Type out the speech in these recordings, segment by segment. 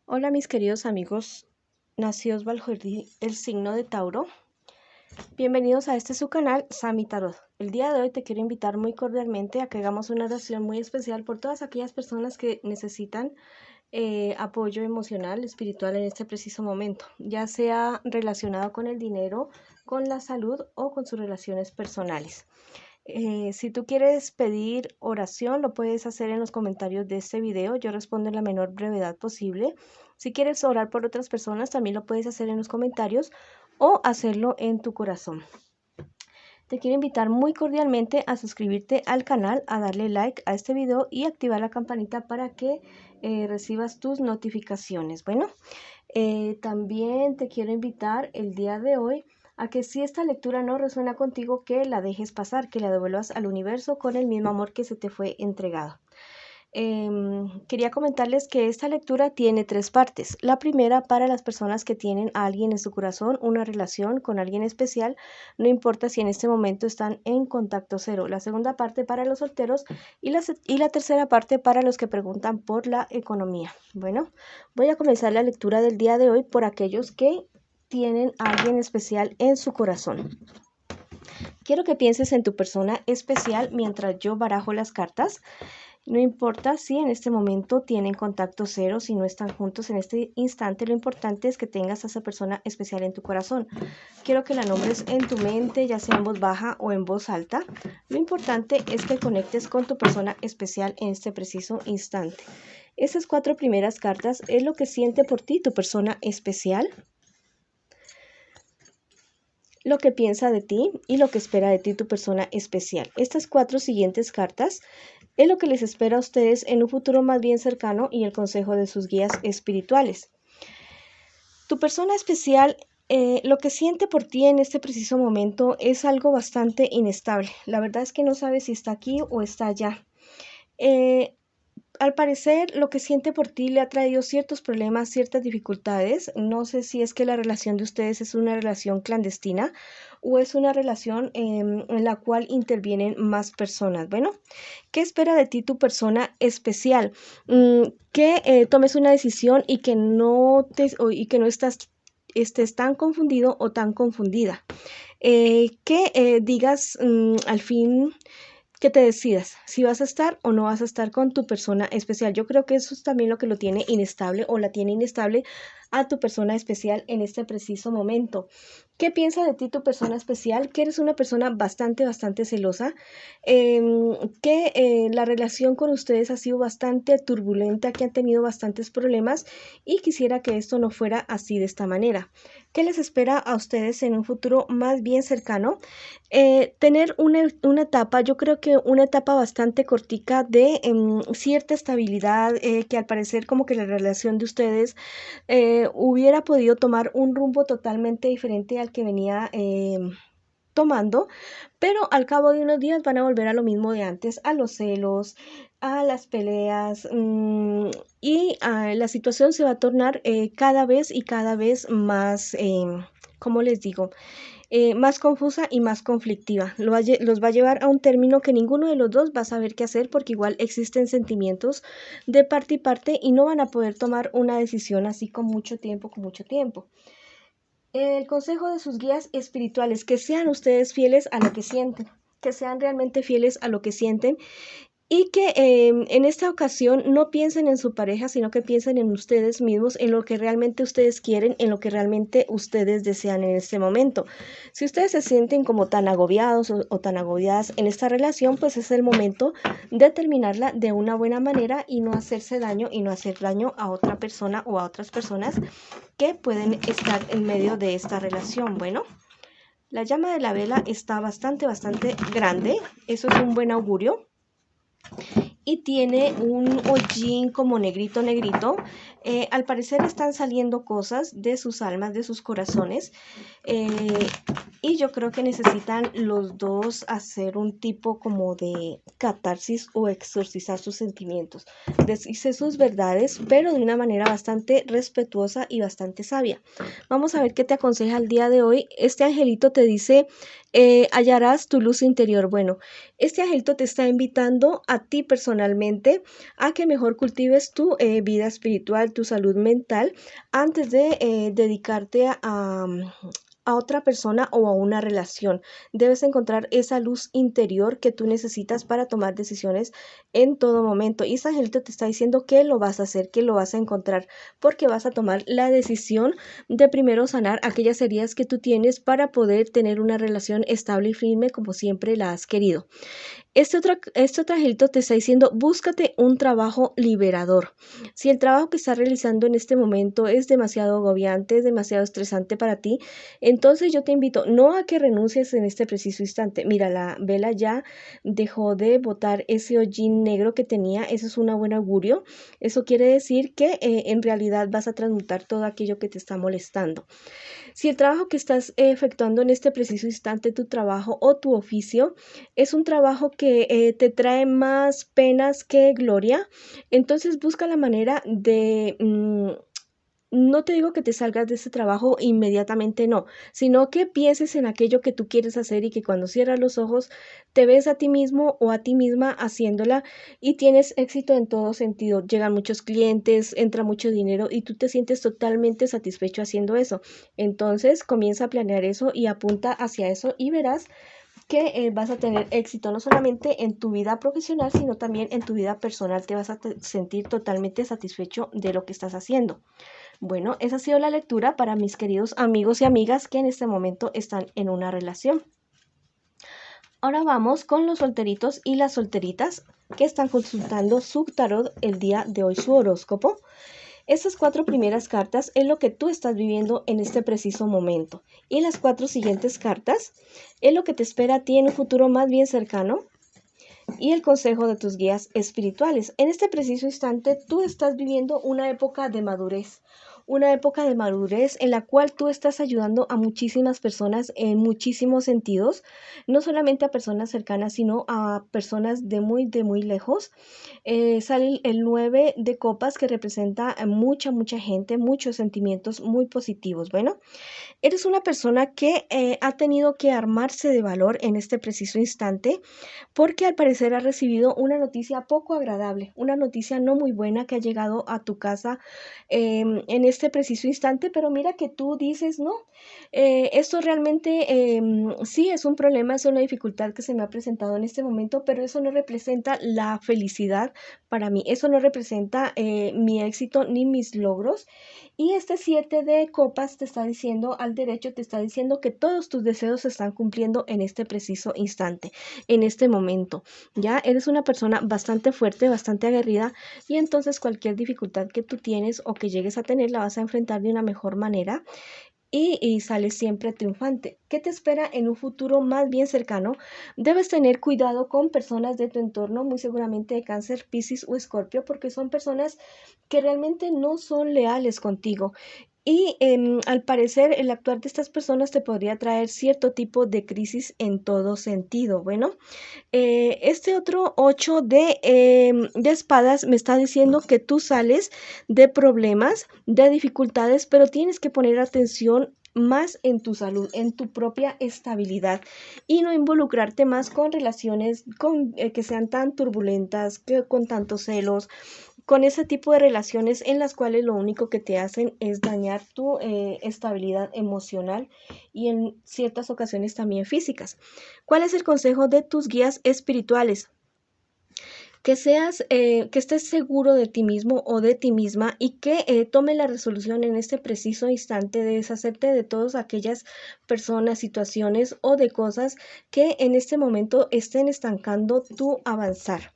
Hola mis queridos amigos nacidos bajo el signo de Tauro. Bienvenidos a su canal Sami Tarot. El día de hoy te quiero invitar muy cordialmente a que hagamos una oración muy especial por todas aquellas personas que necesitan apoyo emocional, espiritual en este preciso momento, ya sea relacionado con el dinero, con la salud o con sus relaciones personales. Si tú quieres pedir oración, lo puedes hacer en los comentarios de este video. Yo respondo en la menor brevedad posible. Si quieres orar por otras personas, también lo puedes hacer en los comentarios o hacerlo en tu corazón. Te quiero invitar muy cordialmente a suscribirte al canal, a darle like a este video y activar la campanita para que recibas tus notificaciones. Bueno, también te quiero invitar el día de hoy a que si esta lectura no resuena contigo, que la dejes pasar, que la devuelvas al universo con el mismo amor que se te fue entregado. Quería comentarles que esta lectura tiene 3 partes. La primera para las personas que tienen a alguien en su corazón, una relación con alguien especial, no importa si en este momento están en contacto cero. La segunda parte para los solteros y la tercera parte para los que preguntan por la economía. Bueno, voy a comenzar la lectura del día de hoy por aquellos que tienen a alguien especial en su corazón. Quiero que pienses en tu persona especial mientras yo barajo las cartas. No importa si en este momento tienen contacto cero, si no están juntos en este instante, lo importante es que tengas a esa persona especial en tu corazón. Quiero que la nombres en tu mente, ya sea en voz baja o en voz alta. Lo importante es que conectes con tu persona especial en este preciso instante. Esas 4 primeras cartas es lo que siente por ti tu persona especial, lo que piensa de ti y lo que espera de ti tu persona especial. Estas 4 siguientes cartas es lo que les espera a ustedes en un futuro más bien cercano y el consejo de sus guías espirituales. Tu persona especial, lo que siente por ti en este preciso momento es algo bastante inestable. La verdad es que no sabe si está aquí o está allá. Al parecer, lo que siente por ti le ha traído ciertos problemas, ciertas dificultades. No sé si es que la relación de ustedes es una relación clandestina o es una relación en la cual intervienen más personas. Bueno, ¿qué espera de ti tu persona especial? Que tomes una decisión y que no estés tan confundido o tan confundida. Que digas al fin que te decidas si vas a estar o no vas a estar con tu persona especial. Yo creo que eso es también lo que lo tiene inestable o la tiene inestable a tu persona especial en este preciso momento. ¿Qué piensa de ti tu persona especial? Que eres una persona bastante celosa, que la relación con ustedes ha sido bastante turbulenta, que han tenido bastantes problemas y quisiera que esto no fuera así de esta manera. ¿Qué les espera a ustedes en un futuro más bien cercano? Tener una etapa, yo creo que una etapa bastante cortica de cierta estabilidad, que al parecer como que la relación de ustedes hubiera podido tomar un rumbo totalmente diferente al que venía tomando, pero al cabo de unos días van a volver a lo mismo de antes, a los celos, a las peleas, y la situación se va a tornar cada vez más, ¿cómo les digo? Más confusa y más conflictiva. Los va a llevar a un término que ninguno de los dos va a saber qué hacer, porque igual existen sentimientos de parte y parte y no van a poder tomar una decisión así con mucho tiempo. El consejo de sus guías espirituales: que sean ustedes fieles a lo que sienten, que sean realmente fieles a lo que sienten y que en esta ocasión no piensen en su pareja, sino que piensen en ustedes mismos, en lo que realmente ustedes quieren, en lo que realmente ustedes desean en este momento. Si ustedes se sienten como tan agobiados o tan agobiadas en esta relación, pues es el momento de terminarla de una buena manera y no hacerse daño y no hacer daño a otra persona o a otras personas que pueden estar en medio de esta relación. Bueno, la llama de la vela está bastante grande. Eso es un buen augurio. Y tiene un hollín como negrito. Al parecer están saliendo cosas de sus almas, de sus corazones, y yo creo que necesitan los dos hacer un tipo como de catarsis o exorcizar sus sentimientos, decirse sus verdades, pero de una manera bastante respetuosa y bastante sabia. Vamos a ver qué te aconseja el día de hoy. Este angelito te dice: hallarás tu luz interior. Bueno, este angelito te está invitando a ti personalmente personalmente a que mejor cultives tu vida espiritual, tu salud mental, antes de dedicarte a otra persona o a una relación. Debes encontrar esa luz interior que tú necesitas para tomar decisiones en todo momento. Y ese angelito te está diciendo que lo vas a hacer, que lo vas a encontrar, porque vas a tomar la decisión de primero sanar aquellas heridas que tú tienes para poder tener una relación estable y firme como siempre la has querido. Este otro angelito te está diciendo, búscate un trabajo liberador. Si el trabajo que estás realizando en este momento es demasiado agobiante, es demasiado estresante para ti, entonces yo te invito no a que renuncies en este preciso instante. Mira, la vela ya dejó de botar ese hollín negro que tenía. Eso es un buen augurio. Eso quiere decir que en realidad vas a transmutar todo aquello que te está molestando. Si el trabajo que estás efectuando en este preciso instante, tu trabajo o tu oficio, es un trabajo que te trae más penas que gloria, entonces busca la manera de... no te digo que te salgas de ese trabajo inmediatamente, no, sino que pienses en aquello que tú quieres hacer y que cuando cierras los ojos te ves a ti mismo o a ti misma haciéndola y tienes éxito en todo sentido. Llegan muchos clientes, entra mucho dinero y tú te sientes totalmente satisfecho haciendo eso. Entonces comienza a planear eso y apunta hacia eso y verás que vas a tener éxito no solamente en tu vida profesional, sino también en tu vida personal. Te vas a sentir totalmente satisfecho de lo que estás haciendo. Bueno, esa ha sido la lectura para mis queridos amigos y amigas que en este momento están en una relación. Ahora vamos con los solteritos y las solteritas que están consultando su tarot el día de hoy, su horóscopo. Estas 4 primeras cartas es lo que tú estás viviendo en este preciso momento. Y las 4 siguientes cartas es lo que te espera a ti en un futuro más bien cercano. Y el consejo de tus guías espirituales. En este preciso instante tú estás viviendo una época de madurez. Una época de madurez en la cual tú estás ayudando a muchísimas personas en muchísimos sentidos, no solamente a personas cercanas, sino a personas de muy lejos. Sale el 9 de copas que representa a mucha gente, muchos sentimientos muy positivos. Bueno, eres una persona que ha tenido que armarse de valor en este preciso instante porque al parecer ha recibido una noticia poco agradable, una noticia no muy buena que ha llegado a tu casa en este preciso instante, pero mira que tú dices, no, esto realmente sí es un problema, es una dificultad que se me ha presentado en este momento, pero eso no representa la felicidad para mí, eso no representa mi éxito ni mis logros. Y este 7 de copas te está diciendo, al derecho te está diciendo que todos tus deseos se están cumpliendo en este preciso instante, en este momento. Ya eres una persona bastante fuerte, bastante aguerrida y entonces cualquier dificultad que tú tienes o que llegues a tener la vas a enfrentar de una mejor manera. Y sales siempre triunfante. ¿Qué te espera en un futuro más bien cercano? Debes tener cuidado con personas de tu entorno, muy seguramente de Cáncer, Piscis o Escorpio, porque son personas que realmente no son leales contigo. Y al parecer el actuar de estas personas te podría traer cierto tipo de crisis en todo sentido. Bueno, este otro 8 de espadas me está diciendo que tú sales de problemas, de dificultades, pero tienes que poner atención más en tu salud, en tu propia estabilidad y no involucrarte más con relaciones que sean tan turbulentas, que con tantos celos, con ese tipo de relaciones en las cuales lo único que te hacen es dañar tu estabilidad emocional y en ciertas ocasiones también físicas. ¿Cuál es el consejo de tus guías espirituales? Que estés seguro de ti mismo o de ti misma y que tome la resolución en este preciso instante de deshacerte de todas aquellas personas, situaciones o de cosas que en este momento estén estancando tu avanzar.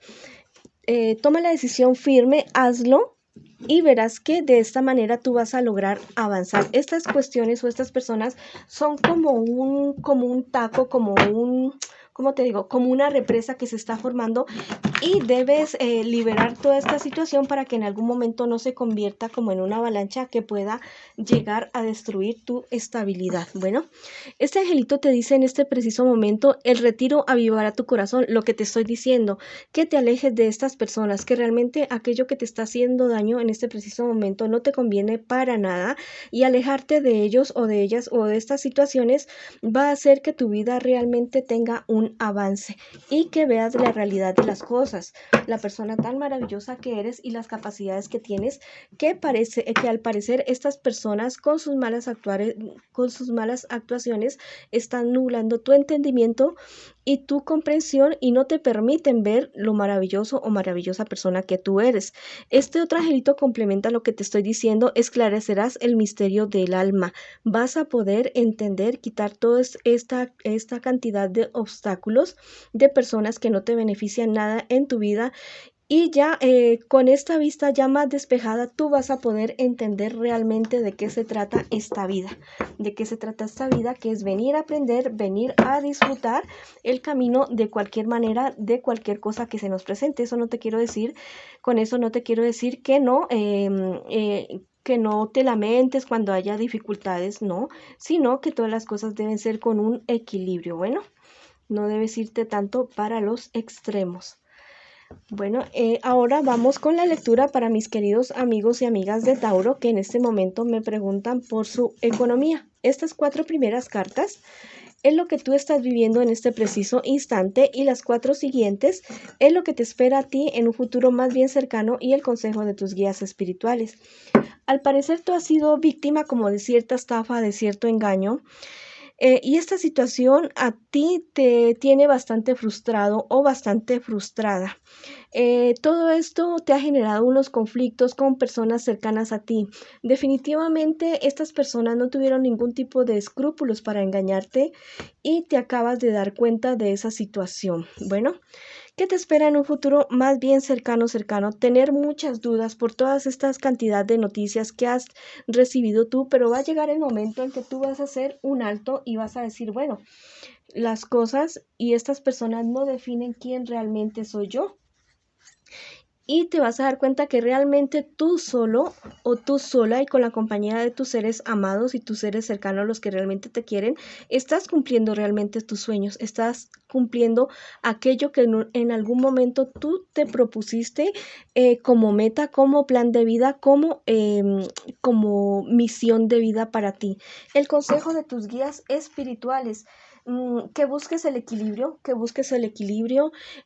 Toma la decisión firme, hazlo y verás que de esta manera tú vas a lograr avanzar. Estas cuestiones o estas personas son como un taco, ¿cómo te digo? Como una represa que se está formando y debes liberar toda esta situación para que en algún momento no se convierta como en una avalancha que pueda llegar a destruir tu estabilidad. Bueno, este angelito te dice en este preciso momento, el retiro avivará tu corazón, lo que te estoy diciendo, que te alejes de estas personas, que realmente aquello que te está haciendo daño en este preciso momento no te conviene para nada, y alejarte de ellos o de ellas o de estas situaciones va a hacer que tu vida realmente tenga un avance y que veas la realidad de las cosas, la persona tan maravillosa que eres y las capacidades que tienes, que al parecer estas personas con sus malas actuaciones están nublando tu entendimiento y tu comprensión y no te permiten ver lo maravilloso o maravillosa persona que tú eres. Este otro angelito complementa lo que te estoy diciendo: esclarecerás el misterio del alma. Vas a poder entender, quitar toda esta cantidad de obstáculos, de personas que no te benefician nada en tu vida, y ya con esta vista ya más despejada, tú vas a poder entender realmente de qué se trata esta vida. De qué se trata esta vida, que es venir a aprender, venir a disfrutar el camino de cualquier manera, de cualquier cosa que se nos presente. Eso no te quiero decir, con eso no te quiero decir que no te lamentes cuando haya dificultades, no, sino que todas las cosas deben ser con un equilibrio. Bueno, no debes irte tanto para los extremos. Bueno, ahora vamos con la lectura para mis queridos amigos y amigas de Tauro que en este momento me preguntan por su economía. Estas 4 primeras cartas es lo que tú estás viviendo en este preciso instante, y las 4 siguientes es lo que te espera a ti en un futuro más bien cercano y el consejo de tus guías espirituales. Al parecer tú has sido víctima como de cierta estafa, de cierto engaño. Y esta situación a ti te tiene bastante frustrado o bastante frustrada. Todo esto te ha generado unos conflictos con personas cercanas a ti. Definitivamente estas personas no tuvieron ningún tipo de escrúpulos para engañarte y te acabas de dar cuenta de esa situación. Bueno, ¿qué te espera en un futuro más bien cercano? Tener muchas dudas por todas estas cantidad de noticias que has recibido tú, pero va a llegar el momento en que tú vas a hacer un alto y vas a decir, bueno, las cosas y estas personas no definen quién realmente soy yo. Y te vas a dar cuenta que realmente tú solo o tú sola, y con la compañía de tus seres amados y tus seres cercanos, los que realmente te quieren, estás cumpliendo realmente tus sueños, estás cumpliendo aquello que en algún momento tú te propusiste como meta, como plan de vida, como misión de vida para ti. El consejo de tus guías espirituales: que busques el equilibrio,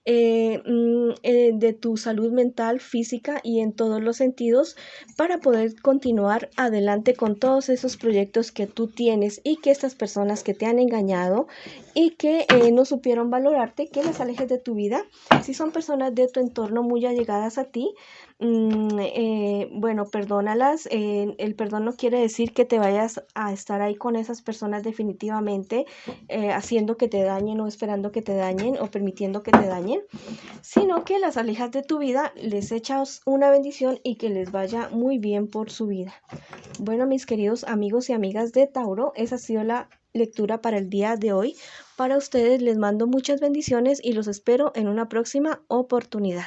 de tu salud mental, física y en todos los sentidos, para poder continuar adelante con todos esos proyectos que tú tienes, y que estas personas que te han engañado y que no supieron valorarte, que las alejes de tu vida. Si son personas de tu entorno muy allegadas a ti, bueno, perdónalas. El perdón no quiere decir que te vayas a estar ahí con esas personas definitivamente, haciendo que te dañen o esperando que te dañen o permitiendo que te dañen, sino que las alejas de tu vida, les echas una bendición y que les vaya muy bien por su vida. Bueno, mis queridos amigos y amigas de Tauro, esa ha sido la lectura para el día de hoy. Para ustedes les mando muchas bendiciones y los espero en una próxima oportunidad.